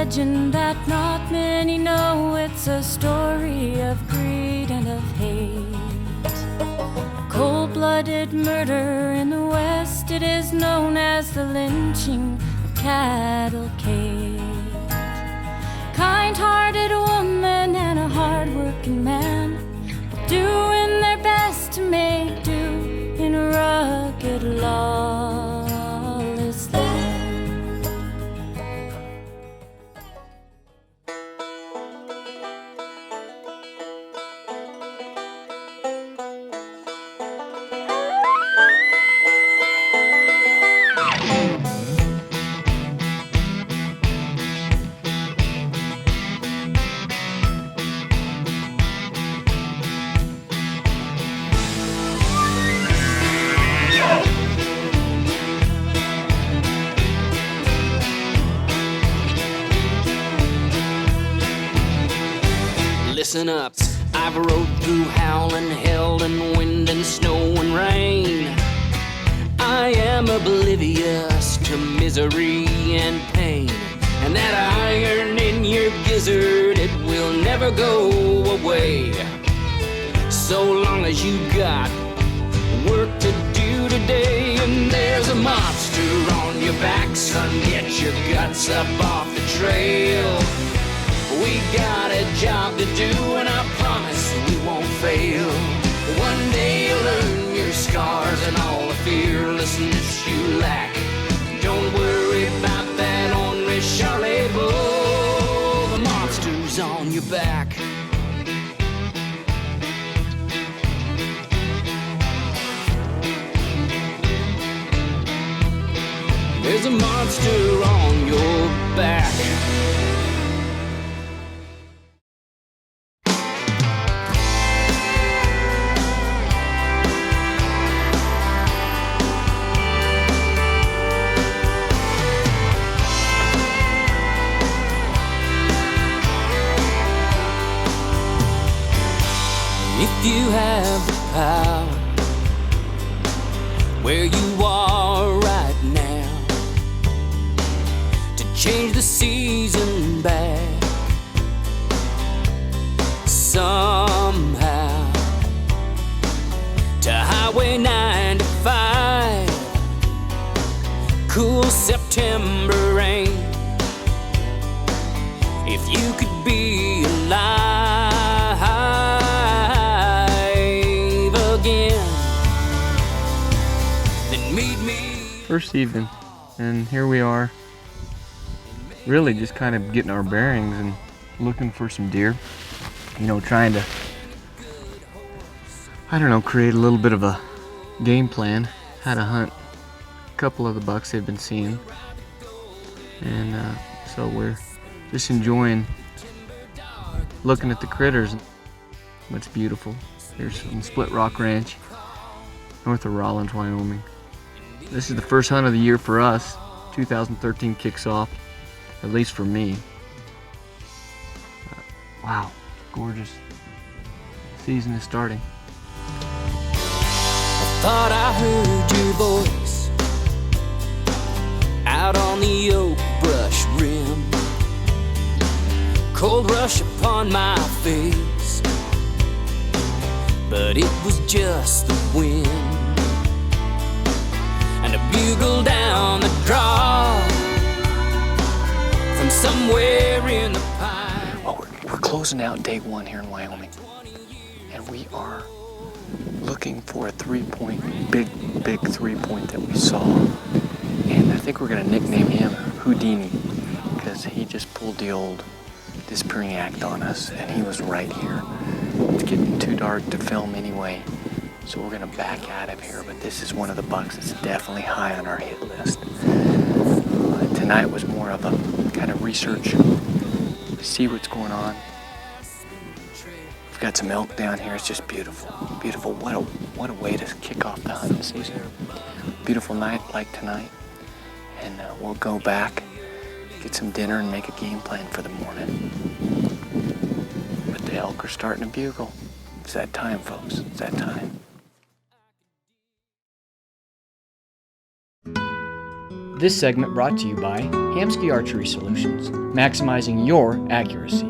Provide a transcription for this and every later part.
legend that not many know. It's a story of greed and of hate. Cold-blooded murder in the West, it is known as the lynching of Cattle Cade. Kind-hearted woman and a hard-working man, doing their best to make do in a rugged, lawless land. Listen up, I've rode through howling hell and wind and snow and rain. I am oblivious to misery and pain, and that iron in your gizzard, it will never go away. So long as you got work to do today, and there's a monster on your back, son, get your guts up off the trail. We got a job to do, and I promise we won't fail. One day you'll learn your scars and all the fearlessness you lack. Don't worry about that ornery Charlie bull. The monster's on your back. There's a monster on your back. If you have the power where you are right now to change the season back somehow to Highway 95, cool September rain, if you could be alive again, then meet me. First evening, and here we are, really just kind of getting our bearings and looking for some deer. You know, trying to, I don't know, create a little bit of a game plan, how to hunt a couple of the bucks they've been seeing. And so we're just enjoying looking at the critters. It's beautiful. Here's from Split Rock Ranch, north of Rollins, Wyoming. This is the first hunt of the year for us. 2013 kicks off, at least for me. Wow, gorgeous. Season is starting. I thought I heard your voice out on the oak brush rim. Cold rush upon my face, but it was just the wind and a bugle down the draw from somewhere in the pine. Well, we're closing out day one here in Wyoming, and we are looking for a 3-point, big 3-point that we saw. And I think we're gonna nickname him Houdini, because he just pulled the old disappearing act on us, and he was right here. It's getting too dark to film anyway, so we're gonna back out of here, but this is one of the bucks that's definitely high on our hit list. Tonight was more of a kind of research, see what's going on. We've got some elk down here. It's just beautiful, beautiful. What a way to kick off the hunting season. Beautiful night like tonight, and we'll go back, get some dinner, and make a game plan for the morning. But the elk are starting to bugle. It's that time, folks. It's that time. This segment brought to you by Hamsky Archery Solutions, maximizing your accuracy.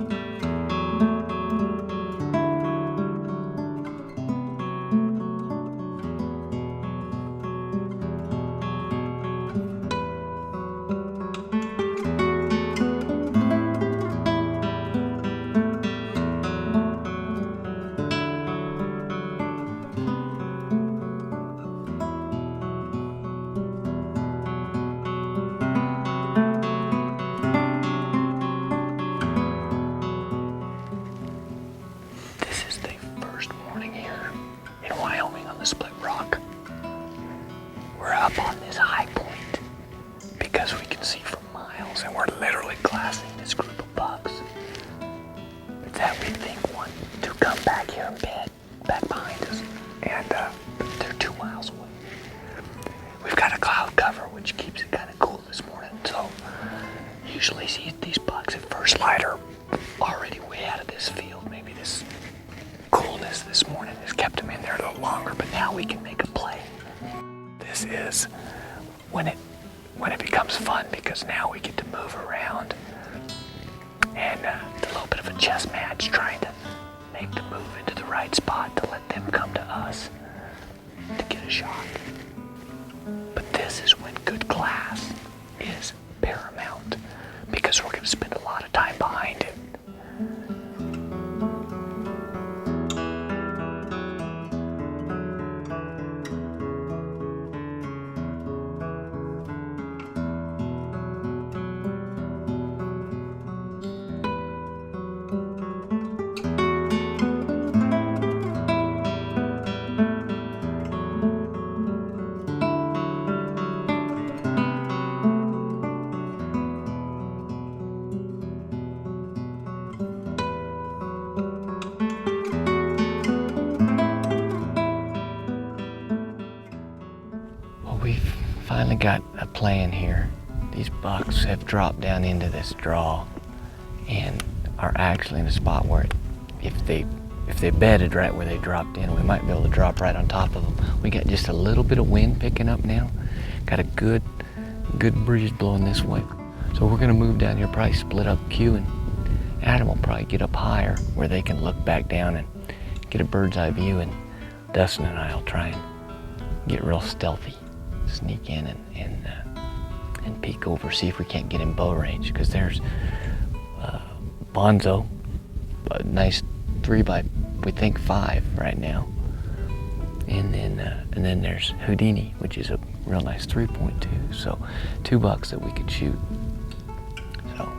This is the first morning here in Wyoming on the Split Rock. We're up on this high point because we can see for miles, and we're literally glassing this group of bucks that we think want to come back here and bed back behind us, and they're 2 miles away. We've got a cloud cover which keeps it kind of cool this morning, so usually see these bucks at first light are already way out of this field. Maybe this coolness this morning has kept them in there a little longer, but now we can make a play. This is when it becomes fun, because now we get to move around, and it's a little bit of a chess match trying to make the move into the right spot to let them come to us to get a shot. But this is when good glass is paramount, because we're going to spend a lot of time behind it. We've finally got a plan here. These bucks have dropped down into this draw and are actually in a spot where if they bedded right where they dropped in, we might be able to drop right on top of them. We got just a little bit of wind picking up now. Got a good breeze blowing this way. So we're gonna move down here, probably split up Q, and Adam will probably get up higher where they can look back down and get a bird's eye view, and Dustin and I will try and get real stealthy. Sneak in and peek over, see if we can't get in bow range, because there's Bonzo, a nice 3 by we think 5 right now, and then there's Houdini, which is a real nice 3.2. So 2 bucks that we could shoot. So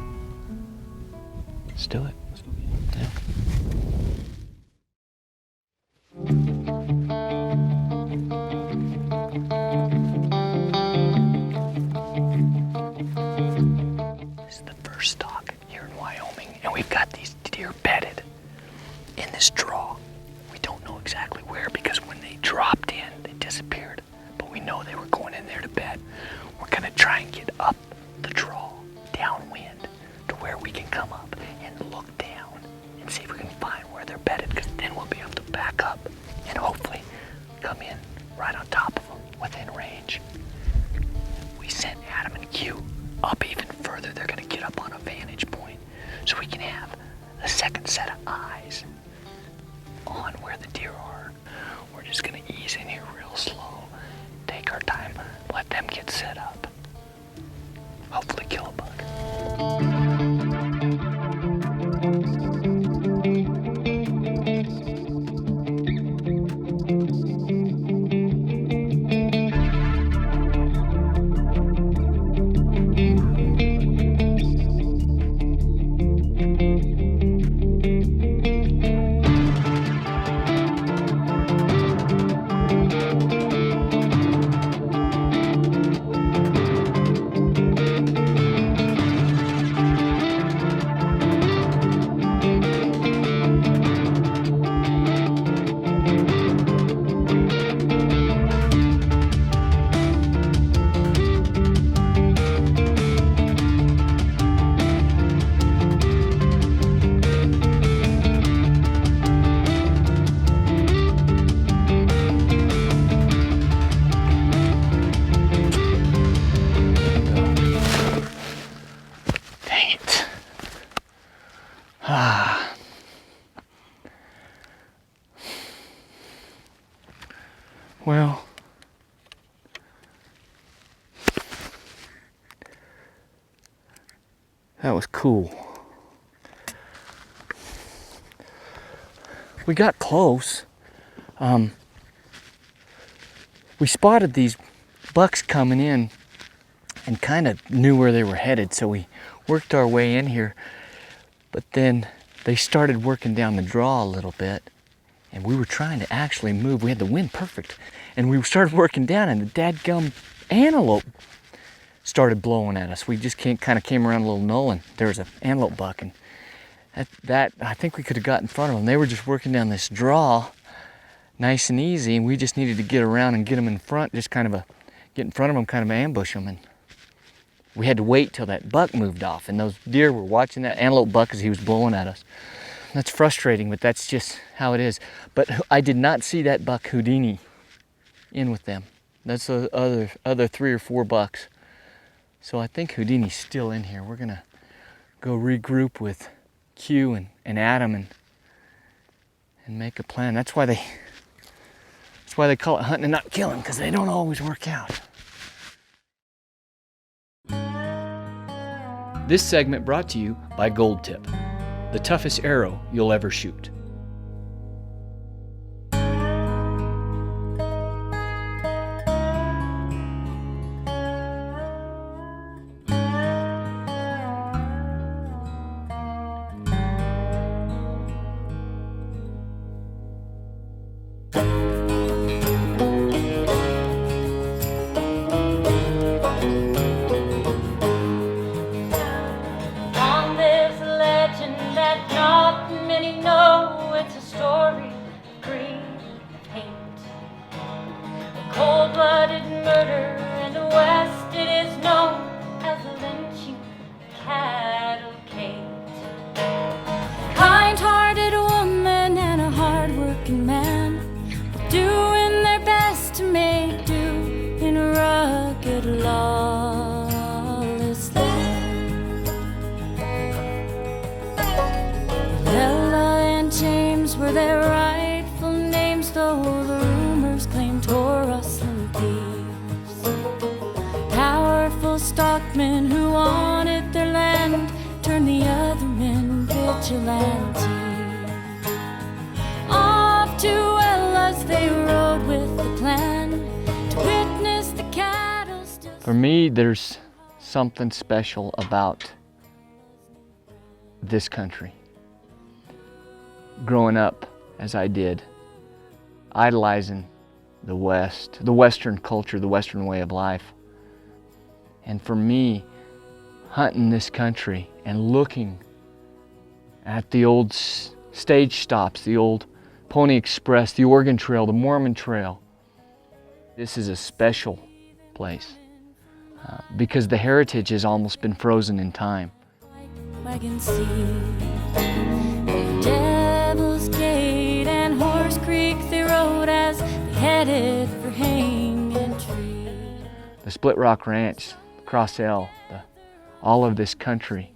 let's do it. Yeah. Stock here in Wyoming, and we've got these deer bedded in this draw. We don't know exactly where, because when they dropped in, they disappeared, but we know they were going in there to bed. We're gonna try and get up the draw, downwind, to where we can come up and look down and see if we can find where they're bedded, because then we'll be able to back up and hopefully come in right on top of them within range. We sent Adam and Q up even further. They're gonna get up on a vantage point so we can have a second set of eyes on where the deer are. We're just gonna ease in here real slow, take our time, let them get set up, hopefully kill a buck. That was cool. We got close. We spotted these bucks coming in and kind of knew where they were headed, so we worked our way in here. But then they started working down the draw a little bit, and we were trying to actually move. We had the wind perfect, and we started working down, and the dadgum antelope started blowing at us. We just kind of came around a little knoll, and there was an antelope buck, and that I think we could have got in front of them. They were just working down this draw nice and easy, and we just needed to get around and get them in front, just kind of get in front of them, kind of ambush them. And we had to wait till that buck moved off, and those deer were watching that antelope buck as he was blowing at us. That's frustrating, but that's just how it is. But I did not see that buck Houdini in with them. That's the other 3 or 4 bucks. So I think Houdini's still in here. We're gonna go regroup with Q and Adam and make a plan. That's why they call it hunting and not killing, because they don't always work out. This segment brought to you by Gold Tip, the toughest arrow you'll ever shoot. Long lives the legend that not many know. It's a story of greed and hate, a cold-blooded murder in the West. It is known as the lynching cavalcade. Kind-hearted woman and a hard-working man, doing their best to make do in a rugged, lawless land. Ella and James were their rightful names, though the rumors claimed rustling thieves. Powerful stockmen who wanted their land turned the other men vigilante. Off to Ella's they rode with the plan to witness the cattle still. For me, there's something special about this country. Growing up as I did, idolizing the West, the Western culture, the Western way of life. And for me, hunting this country and looking at the old stage stops, the old Pony Express, the Oregon Trail, the Mormon Trail, this is a special place because the heritage has almost been frozen in time. Wagon Sea, Devil's Gate and Horse Creek they rode as they headed for Hanging Tree. The Split Rock Ranch, Cross L, all of this country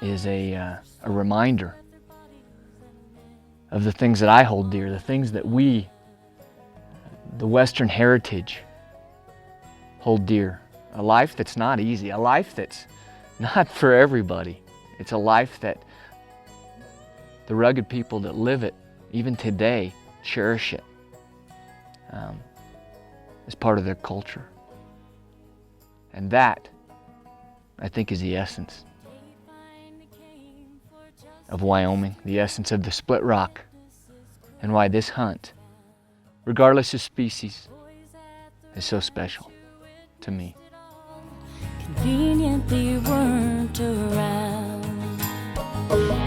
is a reminder of the things that I hold dear, the things that we, the Western heritage, hold dear. A life that's not easy, a life that's not for everybody. It's a life that the rugged people that live it, even today, cherish it as part of their culture. And that, I think, is the essence of Wyoming, the essence of the Split Rock, and why this hunt, regardless of species, is so special to me. Convenient they weren't around.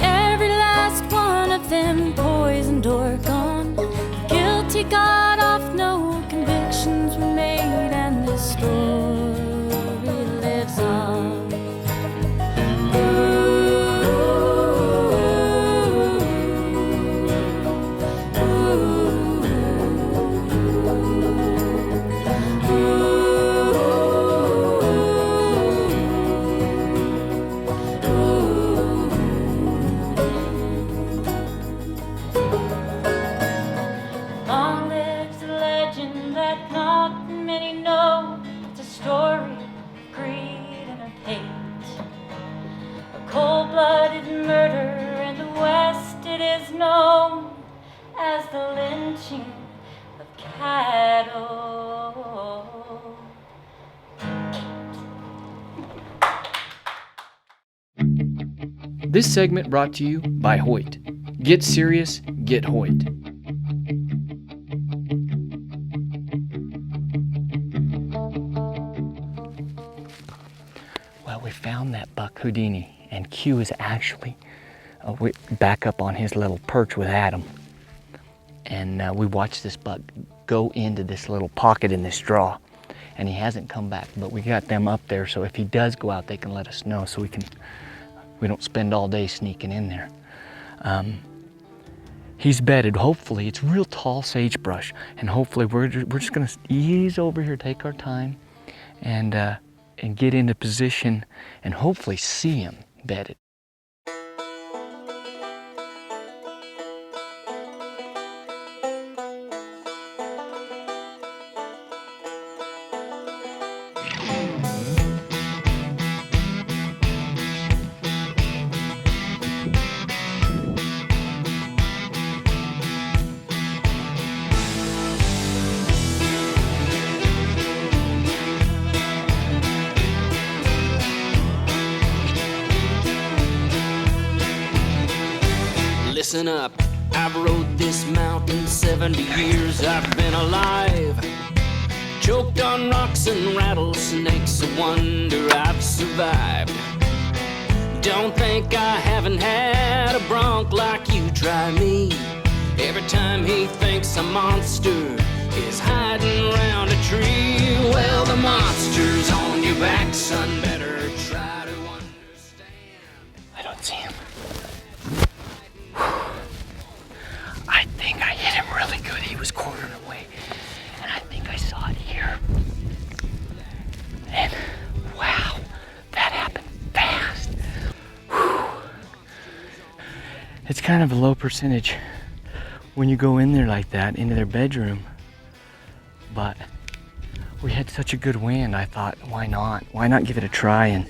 Every last one of them poisoned or gone. Guilty got off, no convictions were made, and this story lives on. Long live as the lynching of cattle. This segment brought to you by Hoyt. Get serious, get Hoyt. Well, we found that buck Houdini, and Q is actually back up on his little perch with Adam. And we watched this buck go into this little pocket in this straw, and he hasn't come back, but we got them up there, so if he does go out, they can let us know so we don't spend all day sneaking in there. He's bedded. Hopefully, it's real tall sagebrush, and hopefully we're just gonna ease over here, take our time, and get into position, and hopefully see him bedded. Listen up, I've rode this mountain 70 years I've been alive. Choked on rocks and rattlesnakes, a wonder I've survived. Don't think I haven't had a bronc like you, try me. Every time he thinks a monster is hiding around a tree. Well, the monster's on your back, son, better try to understand. I don't see him. I think I hit him really good. He was quartering away, and I think I saw it here. And wow, that happened fast. Whew. It's kind of a low percentage when you go in there like that, into their bedroom. But we had such a good wind, I thought, why not? Why not give it a try? And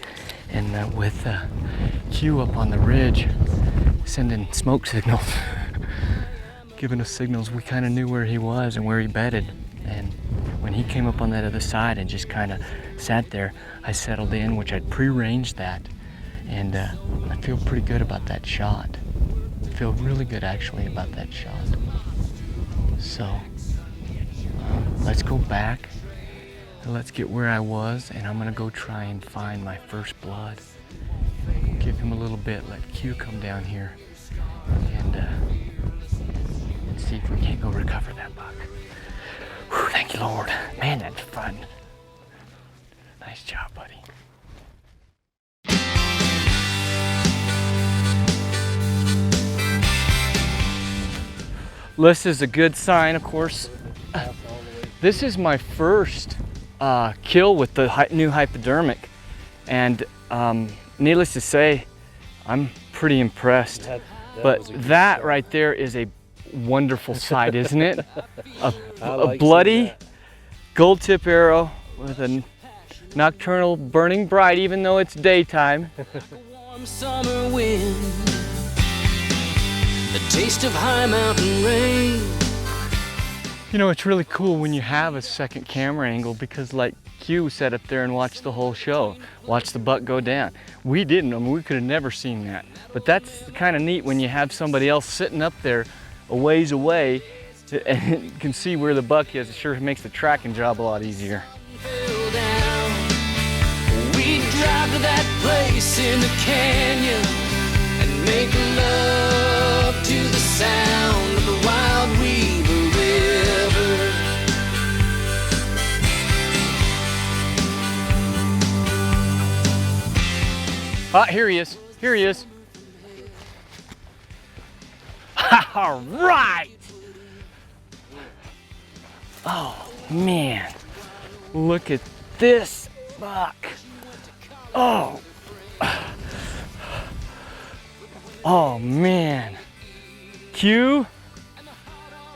with Q up on the ridge, sending smoke signals, giving us signals, we kind of knew where he was and where he bedded. And when he came up on that other side and just kind of sat there, I settled in, which I'd pre-ranged that. And I feel pretty good about that shot. I feel really good actually about that shot. So let's go back and let's get where I was, and I'm gonna go try and find my first blood. Give him a little bit, let Q come down here, and see if we can't go recover that buck. Whew, thank you, Lord. Man, that's fun. Nice job, buddy. This is a good sign, of course. This is my first kill with the new hypodermic, and needless to say, I'm pretty impressed. But that right there is a wonderful sight, isn't it? A bloody gold tip arrow with a nocturnal burning bright, even though it's daytime. Warm summer wind, the taste of high mountain rain. You know, it's really cool when you have a second camera angle, because like Q sat up there and watched the whole show, watched the buck go down. We didn't, I mean, we could have never seen that. But that's kind of neat when you have somebody else sitting up there a ways away and you can see where the buck is. It sure makes the tracking job a lot easier. We drive to that place in the canyon and make love to the sound of the Wild Weaver River. Ah, here he is. Here he is. All right. Oh man, look at this buck. Oh. Oh man. Q,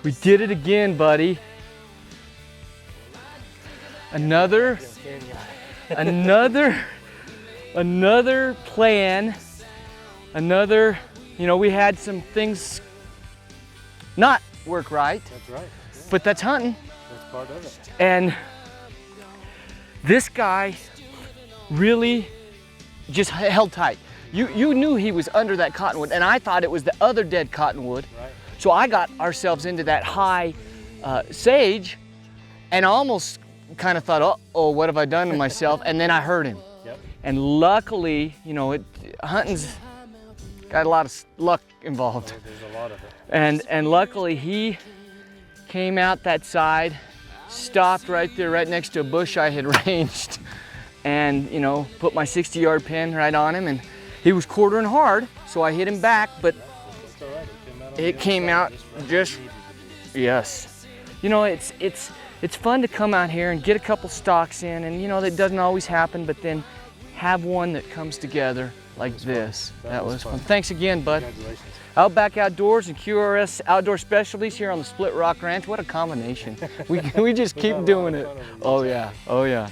we did it again, buddy. Another plan, you know, we had some things not work right. That's right. Yeah, But that's hunting. that's part of it. And this guy really just held tight. You knew he was under that cottonwood, and I thought it was the other dead cottonwood. Right. So I got ourselves into that high sage, and I almost kind of thought, oh, what have I done to myself? And then I heard him. Yep. And luckily, you know, hunting's got a lot of luck involved. There's a lot of it. And luckily he came out that side, stopped right there, right next to a bush I had ranged, and, you know, put my 60-yard pin right on him, and he was quartering hard, so I hit him back, but That's all right. it came out just, yes. You know, it's fun to come out here and get a couple stalks in, and you know, that doesn't always happen, but then have one that comes together like this. That was fun. Thanks again, bud. Congratulations. Outback Outdoors and QRS Outdoor Specialties here on the Split Rock Ranch. What a combination. We just keep doing it. Oh yeah, oh yeah.